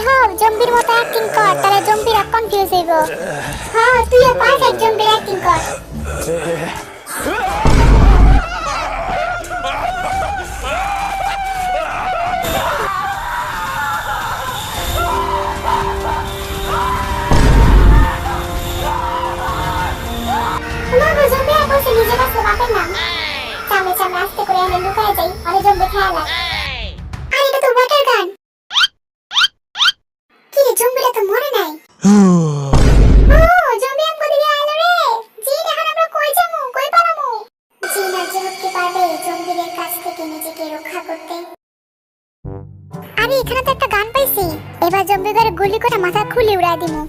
হও জম্বির মতো অ্যাক্টিং কর, তাহলে জম্বিরা কনফিউজ হইব। হ্যাঁ তুইও পারফেক্ট জম্বির অ্যাক্টিং কর। মাগো জম্বি আর বসে নিজে বাঁচলো বাপের নাম। সামনে সামনে আস্তে করে আমি লুকায় যাই, আরে জম্বি খেয়াল আর এটা তো ওয়াটার গান। কি রে জম্বিটা তো মরে নাই। ও জম্বি আমগো দিকে আইলো রে। জিন এখন আমরা কই যামু, কই পালামু? জিন আর জেহকে পারবে জম্বিদের কাছ থেকে নিজেকে রক্ষা করতে। আমি এখানে তো একটা গান পাইছি, এবার জম্বিদের গুলি করে মাথা খুলি উড়াই দিমু।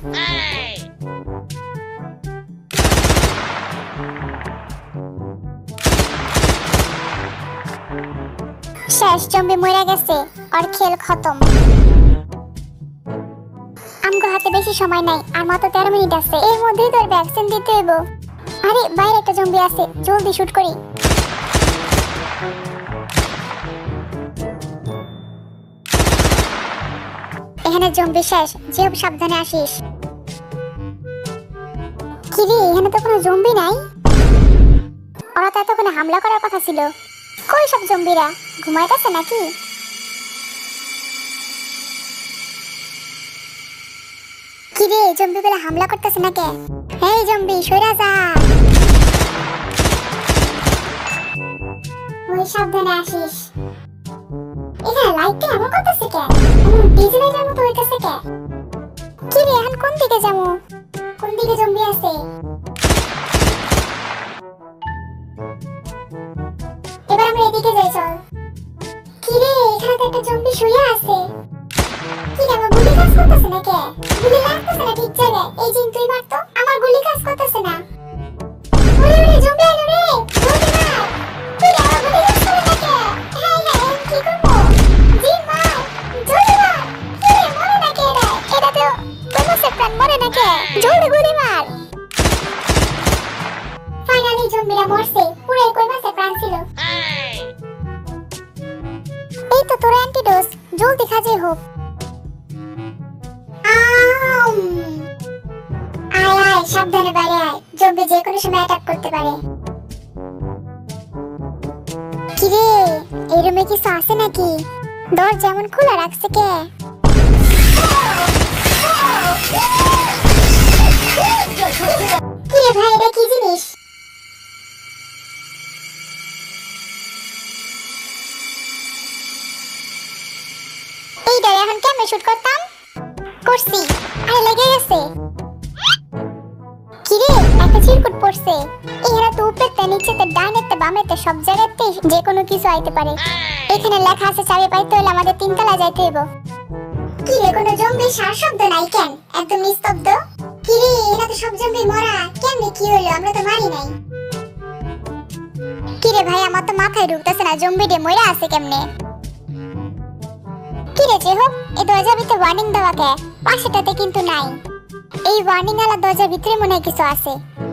শেষ, জম্বি মরে গেছে, আর খেল খতম। আমগো হাতে বেশি সময় নাই, আর মাত্র 13 মিনিট আছে, এর মধ্যেই তোর ভ্যাকসিন দিতে হইব। আরে বাইরে একটা জম্বি আছে, জলদি শুট করি। এখানে জম্বি শেষ, যেও সাবধানে আসিস। কি রে এখানে তো কোনো জম্বি নাই, ওরা তো এতক্ষণে হামলা করার কথা ছিল। কই সব জম্বিরা, ঘুমাইতেছে নাকি? কি রে জম্বিগুলো হামলা করতেছে নাকি? এই জম্বি সইরা যা। ওই সাবধানে আসিস। এখানে লাইটটা এমন করতেছে কে? ডিজেলের মতো হইতেছে কে? কি রে এখন কোন দিকে যাবো? কোন দিকে জম্বি আছে? এবার আমরা এদিকে যাই, চল। কি রে এখানে তো একটা জম্বি শুয়ে আছে। কি রে আমার গুলি কাজ করতেছে না কে? গুলি লাগতেছে না ঠিক জায়গায়। এই জিন তুই মার তো, আমার গুলি কাজ করতেছে না। ওরে ওরে জম্বি আইলো রে, জলদি মার। কি রে আমার গুলি কাজ করে না কে? হ্যাঁ হ্যাঁ কি করবো? জিন মার, জলদি মার। কি রে মরে না কে রে? এটা তো বলছে প্রাণ মরে না কে? জলদি গুলি মার। ফাইনালি জম্বিরা মরছে, পুরো কই মাসে প্রাণ ছিল। এই তো তোর অ্যান্টিডোজ, জলদি খা যাই হোক। আয় আয় সাবধানে বাইরে আয়, জম্বি যে কোনো সময় অ্যাটাক করতে পারে। কি রে এই রুমে কিছু আছে নাকি? দরজা এমন খোলা রাখছে কে? কি রে ভাই এটা কি জিনিস? এইটা এখন কেমনে শুট করতাম? করছি, আরে লেগে গেছে। কি রে একটা চিরকুট পড়ছে। এরা তো উপরেতে নিচেতে ডাইনেতে বামেতে সব জায়গাতে যে কোনো কিছু আইতে পারে। এখানে লেখা আছে চাবি পাইতে হলে আমাদের 3 তলায় যাইতে হইব। কি রে কোনো জম্বি সার শব্দ নাই কেন? একদম নিস্তব্ধ। কি রে এরা তো সব জম্বি মরা, কেমনে কি হলো? আমরা তো মারি নাই। কি রে ভাই আমার তো মাথায় ঢুকতেছে না, জম্বিটা মরা আছে কেমনে? কি রে যেহব এই দরজার ভিতরে ওয়ার্নিং দেওয়া কে? পাশেটাতে কিন্তু নাই। এই ওয়ার্নিং আলা দরজার ভিতরে মনে হয় কিছু আছে।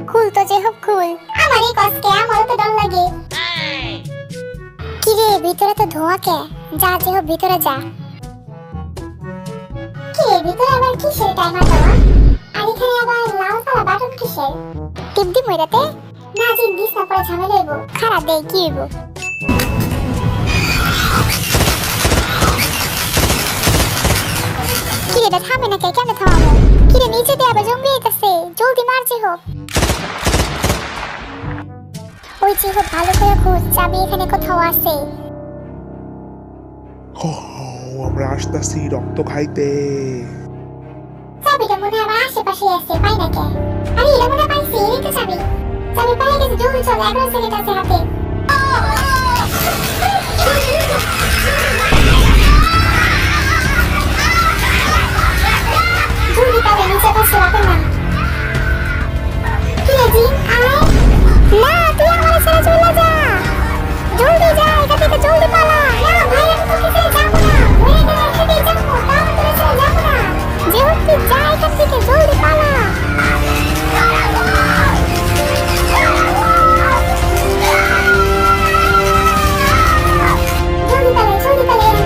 খুল তো যেহব খুল। আমার এই কষ্টে আমারও তো ডর লাগে। কি রে ভিতরে তো ধোঁয়া কে? যা যেহব ভিতরে যা। কি রে ভিতরে আবার কিসের টাইমার দেওয়া? আর এখানে আবার লাল কালা বাটন কিসের? টিপ দি মইরাতে? না জিন দিস না পরে ঝামেলা হইব। খারাপ দেই কি হইব? কিরে এটা থামে না কে? কেমনে থামাবো? কিরে নিচে দিয়ে আবার জম্বি আইতাছে, জলদি মার যেহব। ওই যেহব ভালো করে খোঁজ, চাবি এখানে কোথাও আছে। আমরা আসতেছি রক্ত খাইতে। চাবিটা মনে হয় আমার আশেপাশে আছে, পাই না কে? আরে এটা মনে হয় পাইছি, এই তো চাবি। চাবি পাই গেছে, জলদি চল, 11 সেকেন্ড আছে হাতে। জলদি পাবে নিচে বসে রাখেন না। কি রে জিন আয় না, তুই আমার ছেড়ে চলে যা। জলদি যা এখান থেকে, জলদি পালা। না ভাই আমি তোকে ছেড়ে যাবো না, মরে গেলে একসাথেই যাবো, তাও তোকে ছেড়ে যাবো না। যেহেতু তুই যা এখান থেকে, জলদি পালা। জলদি পালা, জলদি পালা।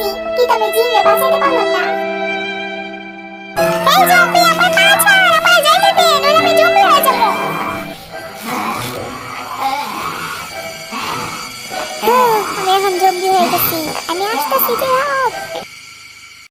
করতেছি, কিন্তু আমি জিনরে বাঁচাতে পারলাম না। এই জম্বি আমার